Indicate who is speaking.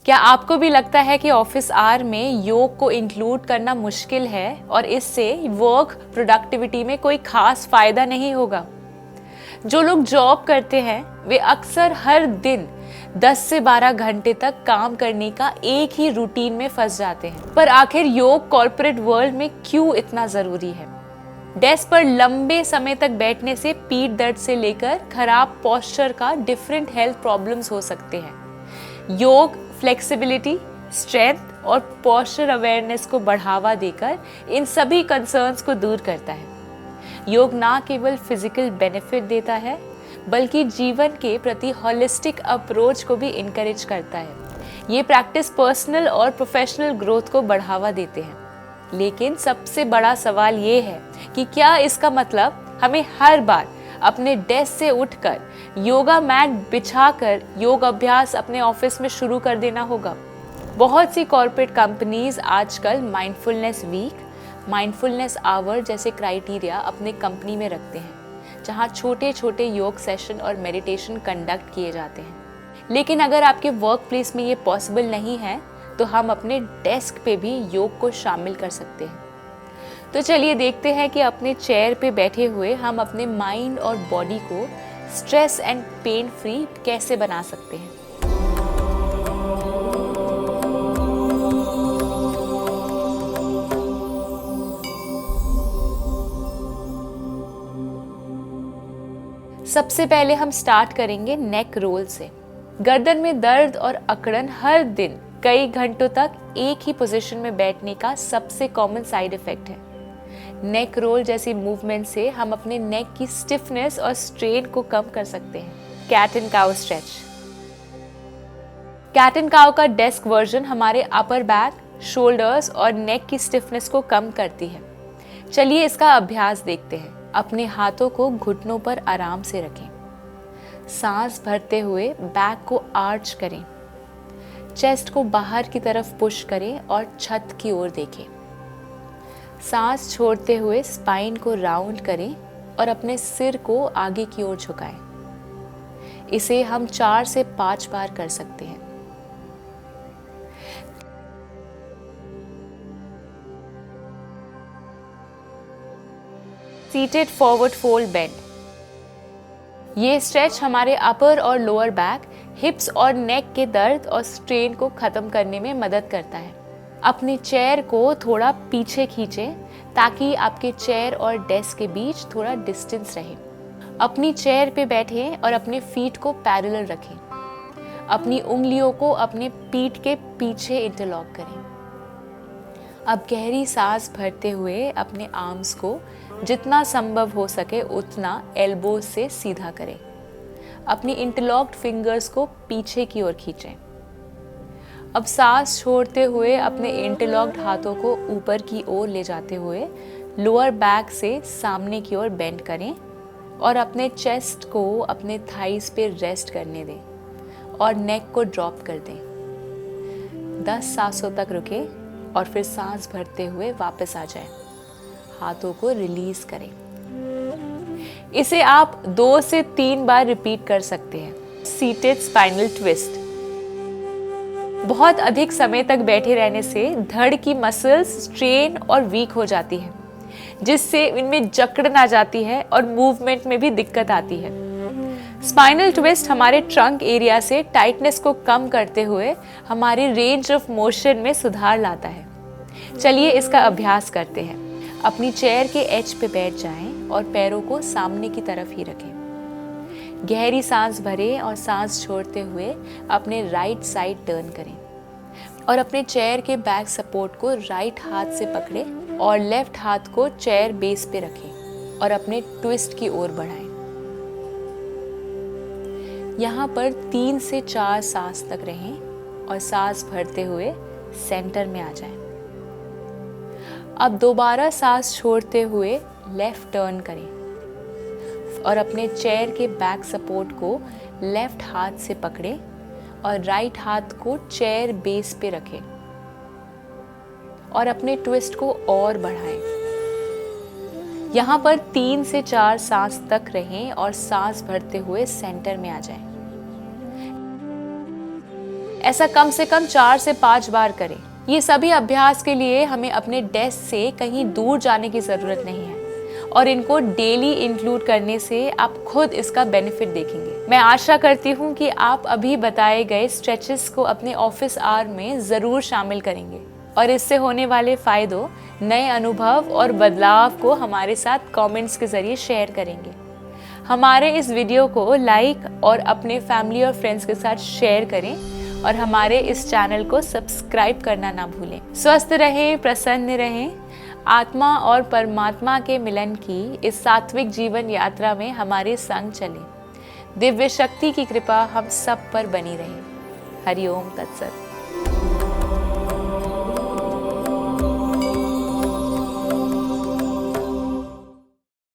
Speaker 1: क्या आपको भी लगता है कि ऑफिस आवर में योग को इंक्लूड करना मुश्किल है और इससे वर्क प्रोडक्टिविटी में कोई खास फायदा नहीं होगा? जो लोग जॉब करते हैं वे अक्सर हर दिन 10 से 12 घंटे तक काम करने का एक ही रूटीन में फंस जाते हैं। पर आखिर योग कॉर्पोरेट वर्ल्ड में क्यों इतना जरूरी है? डेस्क पर लंबे समय तक बैठने से पीठ दर्द से लेकर खराब पोस्चर का डिफरेंट हेल्थ प्रॉब्लम्स हो सकते हैं। योग फ्लेक्सिबिलिटी, स्ट्रेंथ और पोस्चर अवेयरनेस को बढ़ावा देकर इन सभी कंसर्न्स को दूर करता है। योग ना केवल फिजिकल बेनिफिट देता है बल्कि जीवन के प्रति होलिस्टिक अप्रोच को भी इनकरेज करता है। ये प्रैक्टिस पर्सनल और प्रोफेशनल ग्रोथ को बढ़ावा देते हैं। लेकिन सबसे बड़ा सवाल ये है कि क्या इसका मतलब हमें हर बार अपने डेस्क से उठकर योगा मैट बिछाकर योग अभ्यास अपने ऑफिस में शुरू कर देना होगा? बहुत सी कॉर्पोरेट कंपनीज आजकल माइंडफुलनेस वीक, माइंडफुलनेस आवर जैसे क्राइटेरिया अपने कंपनी में रखते हैं, जहां छोटे छोटे योग सेशन और मेडिटेशन कंडक्ट किए जाते हैं। लेकिन अगर आपके वर्क प्लेस में ये पॉसिबल नहीं है तो हम अपने डेस्क पे भी योग को शामिल कर सकते हैं। तो चलिए देखते हैं कि अपने चेयर पे बैठे हुए हम अपने माइंड और बॉडी को स्ट्रेस एंड पेन फ्री कैसे बना सकते हैं। सबसे पहले हम स्टार्ट करेंगे नेक रोल से। गर्दन में दर्द और अकड़न हर दिन कई घंटों तक एक ही पोजीशन में बैठने का सबसे कॉमन साइड इफेक्ट है। नेक रोल जैसी मूवमेंट से हम अपने नेक की स्टिफनेस और स्ट्रेन को कम कर सकते हैं। Cat and cow stretch. Cat and cow का डेस्क वर्जन हमारे अपर बैक, शोल्डर्स और नेक की स्टिफनेस को कम करती है। चलिए इसका अभ्यास देखते हैं। अपने हाथों को घुटनों पर आराम से रखें। सांस भरते हुए बैक को आर्च करें। चेस्ट को बाहर की तरफ पुश करें और छत की ओर देखें। सांस छोड़ते हुए स्पाइन को राउंड करें और अपने सिर को आगे की ओर झुकाएं। इसे हम 4 से 5 बार कर सकते हैं। Seated forward fold bend. ये स्ट्रेच हमारे अपर और लोअर बैक, हिप्स और नेक के दर्द और स्ट्रेन को खत्म करने में मदद करता है। अपनी चेयर को थोड़ा पीछे खींचें ताकि आपके चेयर और डेस्क के बीच थोड़ा डिस्टेंस रहे। अपनी चेयर पे बैठें और अपने फीट को पैरेलल रखें। अपनी उंगलियों को अपने पीठ के पीछे इंटरलॉक करें। अब गहरी सांस भरते हुए अपने आर्म्स को जितना संभव हो सके उतना एल्बोज से सीधा करें। अपनी इंटरलॉक्ड फिंगर्स को पीछे की ओर खींचें। अब सांस छोड़ते हुए अपने इंटरलॉक्ड हाथों को ऊपर की ओर ले जाते हुए लोअर बैक से सामने की ओर बेंड करें और अपने चेस्ट को अपने थाइस पे रेस्ट करने दें और नेक को ड्रॉप कर दें। 10 सांसों तक रुकें और फिर सांस भरते हुए वापस आ जाएं। हाथों को रिलीज करें। इसे आप 2 से 3 बार रिपीट कर सकते हैं। Seated spinal twist. बहुत अधिक समय तक बैठे रहने से धड़ की मसल्स स्ट्रेन और वीक हो जाती है, जिससे इनमें जकड़न आ जाती है और मूवमेंट में भी दिक्कत आती है। स्पाइनल ट्विस्ट हमारे ट्रंक एरिया से टाइटनेस को कम करते हुए हमारी रेंज ऑफ मोशन में सुधार लाता है। चलिए इसका अभ्यास करते हैं। अपनी चेयर के एज पे बैठ जाएं और पैरों को सामने की तरफ ही रखें। गहरी सांस भरें और सांस छोड़ते हुए अपने राइट साइड टर्न करें और अपने चेयर के बैक सपोर्ट को राइट हाथ से पकड़ें और लेफ्ट हाथ को चेयर बेस पे रखें और अपने ट्विस्ट की ओर बढ़ाएं। यहाँ पर 3 से 4 सांस तक रहें और सांस भरते हुए सेंटर में आ जाएं। अब दोबारा सांस छोड़ते हुए लेफ्ट टर्न करें और अपने चेयर के बैक सपोर्ट को लेफ्ट हाथ से पकड़ें और राइट हाथ को चेयर बेस पे रखें और अपने ट्विस्ट को और बढ़ाएं। यहाँ पर 3 से 4 सांस तक रहें और सांस भरते हुए सेंटर में आ जाएं। ऐसा कम से कम 4 से 5 बार करें। ये सभी अभ्यास के लिए हमें अपने डेस्क से कहीं दूर जाने की ज़रूरत नहीं है और इनको डेली इंक्लूड करने से आप खुद इसका बेनिफिट देखेंगे। मैं आशा करती हूँ कि आप अभी बताए गए स्ट्रेचेस को अपने ऑफिस आवर में ज़रूर शामिल करेंगे और इससे होने वाले फ़ायदों, नए अनुभव और बदलाव को हमारे साथ कमेंट्स के ज़रिए शेयर करेंगे। हमारे इस वीडियो को लाइक और अपने फैमिली और फ्रेंड्स के साथ शेयर करें और हमारे इस चैनल को सब्सक्राइब करना ना भूलें। स्वस्थ रहें, प्रसन्न रहें। आत्मा और परमात्मा के मिलन की इस सात्विक जीवन यात्रा में हमारे संग चलें। दिव्य शक्ति की कृपा हम सब पर बनी रहे। हरि ओम तत्सत।